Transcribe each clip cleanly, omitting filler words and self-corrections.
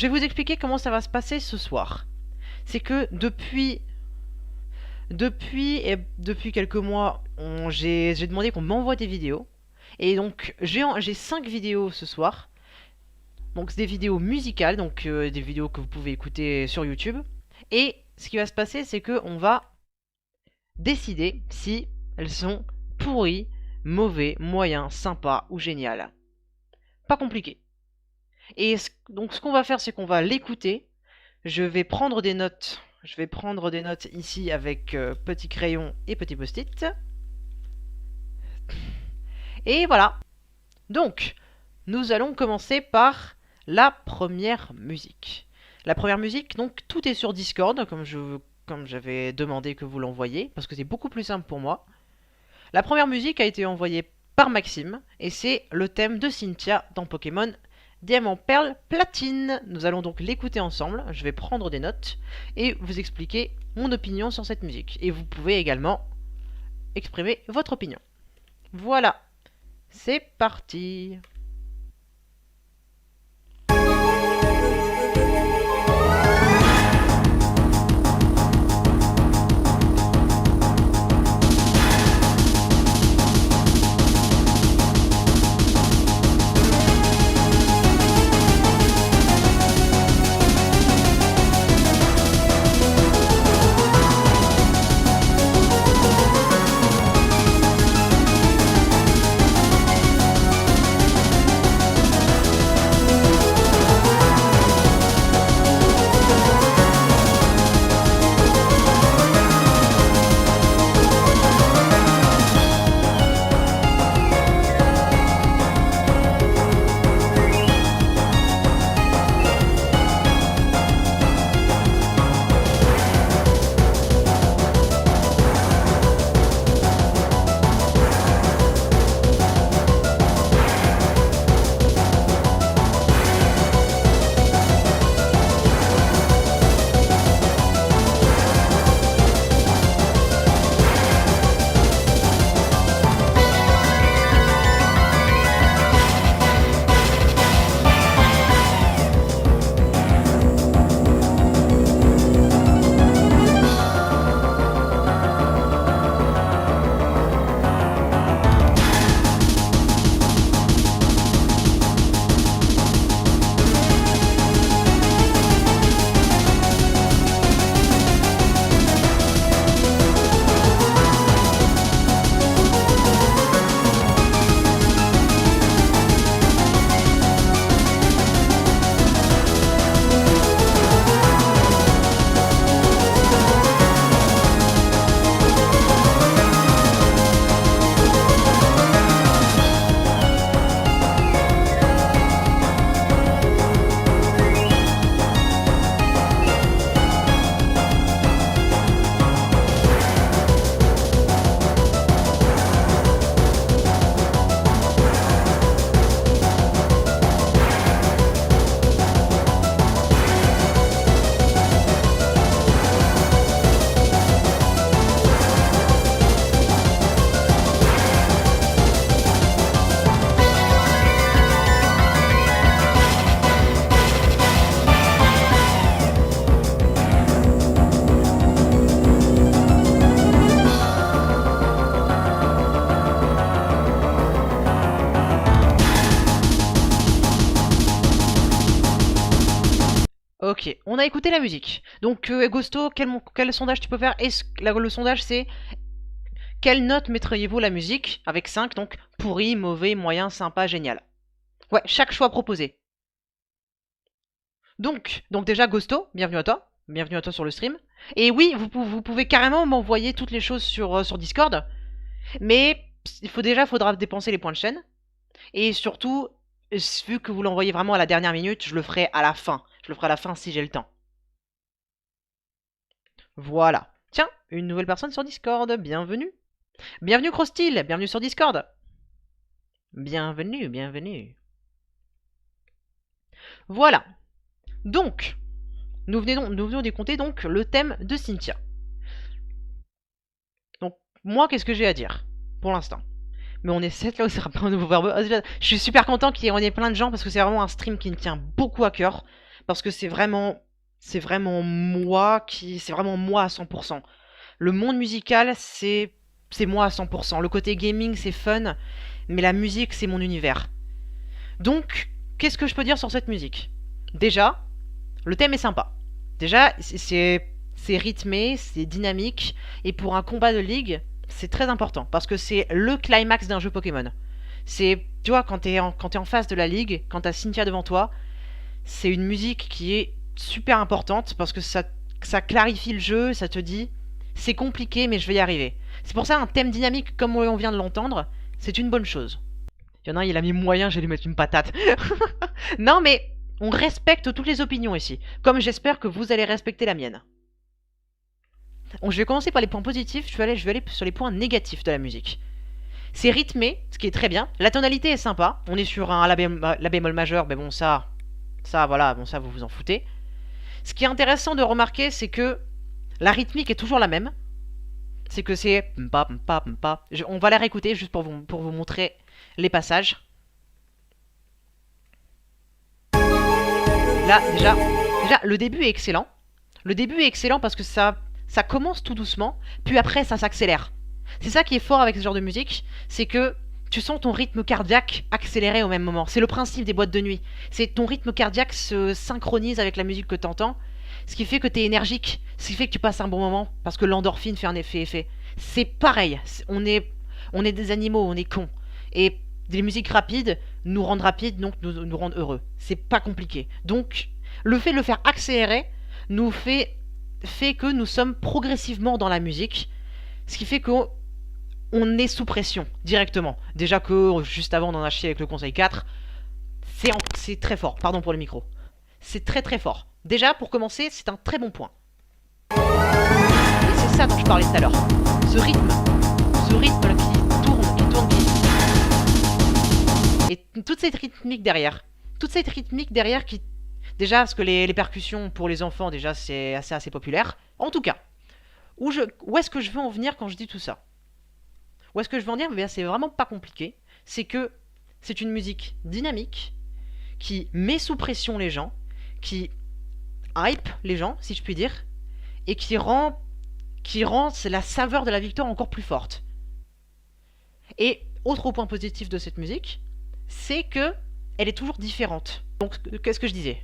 je vais vous expliquer comment ça va se passer ce soir. C'est que depuis quelques mois, j'ai demandé qu'on m'envoie des vidéos. Et donc, j'ai 5 vidéos ce soir. Donc, c'est des vidéos musicales, donc des vidéos que vous pouvez écouter sur YouTube. Et ce qui va se passer, c'est qu'on va décider si elles sont pourries, mauvais, moyens, sympas ou géniales. Pas compliqué. Et donc, ce qu'on va faire, c'est qu'on va l'écouter. Je vais prendre des notes. Je vais prendre des notes ici avec petit crayon et petit post-it. Et voilà. Donc, nous allons commencer par la première musique. La première musique, donc tout est sur Discord, comme j'avais demandé que vous l'envoyiez, parce que c'est beaucoup plus simple pour moi. La première musique a été envoyée par Maxime, et c'est le thème de Cynthia dans Pokémon Diamant, Perle, Platine. Nous allons donc l'écouter ensemble, je vais prendre des notes, et vous expliquer mon opinion sur cette musique. Et vous pouvez également exprimer votre opinion. Voilà, c'est parti. Ok, on a écouté la musique. Donc, Agosto, quel sondage tu peux faire? Le sondage, c'est quelle note mettriez-vous la musique? Avec 5, donc pourri, mauvais, moyen, sympa, génial. Ouais, chaque choix proposé. Donc déjà, Gosto, bienvenue à toi. Bienvenue à toi sur le stream. Et oui, vous pouvez carrément m'envoyer toutes les choses sur Discord. Mais faudra dépenser les points de chaîne. Et surtout, vu que vous l'envoyez vraiment à la dernière minute, je le ferai à la fin. Je le ferai à la fin si j'ai le temps. Voilà. Tiens, une nouvelle personne sur Discord. Bienvenue. Bienvenue Crostil, bienvenue sur Discord. Bienvenue, bienvenue. Voilà. Donc, nous venons d'écouter donc le thème de Cynthia. Donc, moi, qu'est-ce que j'ai à dire pour l'instant? Mais on est 7 là, où sera pas un nouveau verbe. Je suis super content qu'il y ait plein de gens parce que c'est vraiment un stream qui me tient beaucoup à cœur. parce que c'est vraiment moi c'est vraiment moi à 100%. Le monde musical, c'est moi à 100%. Le côté gaming, c'est fun, mais la musique, c'est mon univers. Donc, qu'est-ce que je peux dire sur cette musique? Déjà, le thème est sympa. Déjà, c'est rythmé, c'est dynamique, et pour un combat de ligue, c'est très important, parce que c'est le climax d'un jeu Pokémon. C'est, tu vois, quand t'es en face de la ligue, quand t'as Cynthia devant toi, c'est une musique qui est super importante, parce que ça clarifie le jeu, ça te dit, c'est compliqué, mais je vais y arriver. C'est pour ça un thème dynamique, comme on vient de l'entendre, c'est une bonne chose. Il y en a un, il a mis moyen, j'ai lui mettre une patate. Non, mais on respecte toutes les opinions ici, comme j'espère que vous allez respecter la mienne. Bon, je vais commencer par les points positifs, je vais aller sur les points négatifs de la musique. C'est rythmé, ce qui est très bien. La tonalité est sympa. On est sur un la bémol majeur, mais bon, ça, voilà, bon, ça, vous vous en foutez. Ce qui est intéressant de remarquer, c'est que la rythmique est toujours la même. C'est que c'est mpa, mpa, mpa. On va la réécouter juste pour vous montrer les passages. Là, déjà, le début est excellent. Le début est excellent parce que ça commence tout doucement, puis après, ça s'accélère. C'est ça qui est fort avec ce genre de musique, c'est que tu sens ton rythme cardiaque accéléré au même moment. C'est le principe des boîtes de nuit. C'est ton rythme cardiaque se synchronise avec la musique que tu entends, ce qui fait que tu es énergique, ce qui fait que tu passes un bon moment, parce que l'endorphine fait un effet. C'est pareil, on est des animaux, on est cons. Et des musiques rapides nous rendent rapides, donc nous rendent heureux. C'est pas compliqué. Donc, le fait de le faire accélérer nous fait que nous sommes progressivement dans la musique, ce qui fait qu'on est sous pression directement. Déjà que juste avant on en a chié avec le conseil 4, c'est très fort. Pardon pour le micro. C'est très très fort. Déjà, pour commencer, c'est un très bon point. Et c'est ça dont je parlais tout à l'heure. Ce rythme là, qui tourne, et toute cette rythmique derrière. Qui... Déjà, parce que les percussions pour les enfants, déjà, c'est assez populaire. En tout cas, où est-ce que je veux en venir quand je dis tout ça? Où est-ce que je veux en venir? Mais c'est vraiment pas compliqué. C'est que c'est une musique dynamique qui met sous pression les gens, qui hype les gens, si je puis dire, et qui rend la saveur de la victoire encore plus forte. Et autre point positif de cette musique, c'est que elle est toujours différente. Donc, qu'est-ce que je disais?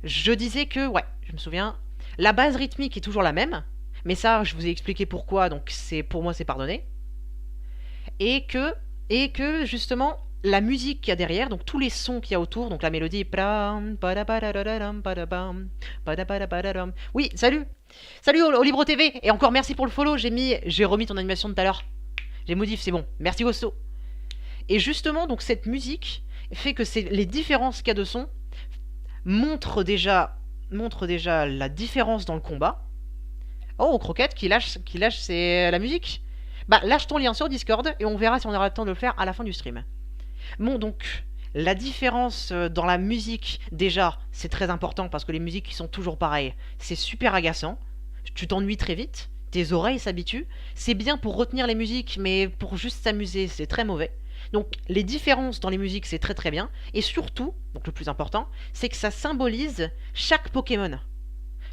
Je disais que, ouais, je me souviens, la base rythmique est toujours la même, mais ça, je vous ai expliqué pourquoi, donc pour moi, c'est pardonné. Et que justement, la musique qu'il y a derrière, donc tous les sons qu'il y a autour, donc la mélodie. Oui, salut! Salut au Libro TV! Et encore merci pour le follow, j'ai remis ton animation de tout à l'heure. J'ai modif, c'est bon. Merci Gosto. Et justement, donc cette musique fait que les différences qu'il y a de son montrent déjà la différence dans le combat. Oh, Croquette qui lâche la musique. Bah, lâche ton lien sur Discord et on verra si on aura le temps de le faire à la fin du stream. Bon, donc, la différence dans la musique, déjà, c'est très important parce que les musiques qui sont toujours pareilles, c'est super agaçant. Tu t'ennuies très vite, tes oreilles s'habituent. C'est bien pour retenir les musiques, mais pour juste s'amuser, c'est très mauvais. Donc, les différences dans les musiques, c'est très très bien. Et surtout, donc le plus important, c'est que ça symbolise chaque Pokémon.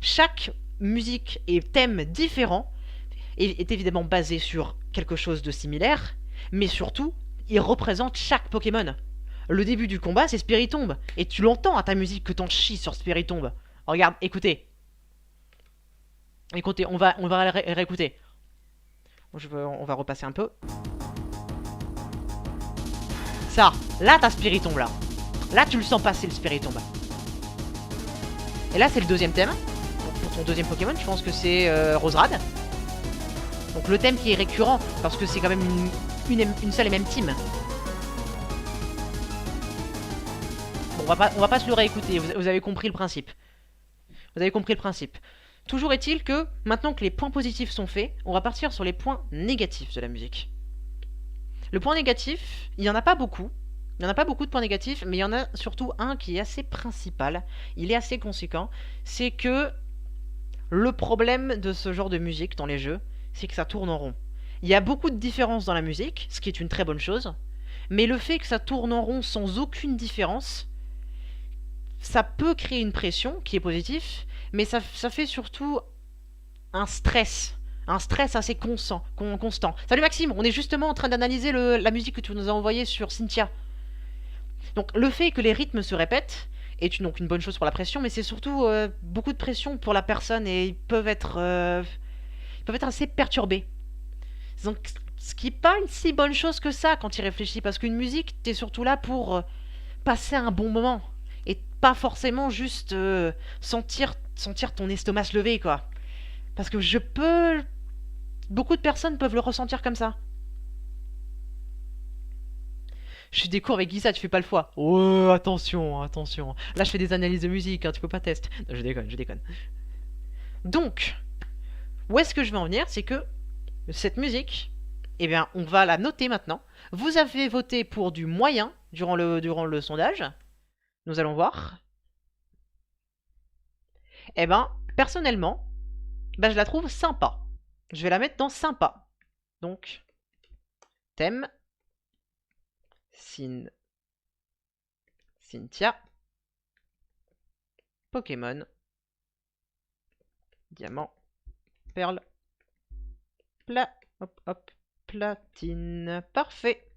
Chaque musique et thème différent est évidemment basé sur quelque chose de similaire, mais surtout, il représente chaque Pokémon. Le début du combat, c'est Spiritomb, et tu l'entends à ta musique que t'en chies sur Spiritomb. Regarde, écoutez. Écoutez, on va réécouter. On va repasser un peu. Ça, là t'as Spiritomb là. Là tu le sens passer le Spiritomb. Et là c'est le deuxième thème. Donc, pour ton deuxième Pokémon, je pense que c'est Roserade. Donc le thème qui est récurrent, parce que c'est quand même une seule et même team. Bon, on va pas se le réécouter, vous avez compris le principe. Vous avez compris le principe. Toujours est-il que, maintenant que les points positifs sont faits, on va partir sur les points négatifs de la musique. Le point négatif, il n'y en a pas beaucoup. Il n'y en a pas beaucoup de points négatifs, mais il y en a surtout un qui est assez principal. Il est assez conséquent. C'est que le problème de ce genre de musique dans les jeux, c'est que ça tourne en rond. Il y a beaucoup de différences dans la musique, ce qui est une très bonne chose. Mais le fait que ça tourne en rond sans aucune différence ça peut créer une pression qui est positive, mais ça fait surtout un stress. Un stress assez constant. Salut Maxime, on est justement en train d'analyser la musique que tu nous as envoyée sur Cynthia. Donc le fait que les rythmes se répètent est donc une bonne chose pour la pression, mais c'est surtout beaucoup de pression pour la personne et ils peuvent être assez perturbés. Donc, ce qui n'est pas une si bonne chose que ça quand il réfléchit, parce qu'une musique, t'es surtout là pour passer un bon moment et pas forcément juste sentir ton estomac se lever, quoi. Parce que beaucoup de personnes peuvent le ressentir comme ça. Je suis des cours avec Guisa, tu fais pas le foie. Oh, attention, attention. Là, je fais des analyses de musique, hein, tu peux pas tester. Non, je déconne, je déconne. Donc, où est-ce que je veux en venir? C'est que cette musique, eh bien, on va la noter maintenant. Vous avez voté pour du moyen durant le sondage. Nous allons voir. Eh ben, personnellement, ben, je la trouve sympa. Je vais la mettre dans sympa. Donc, thème, Cynthia, Pokémon, diamant, perle, hop, hop, platine. Parfait.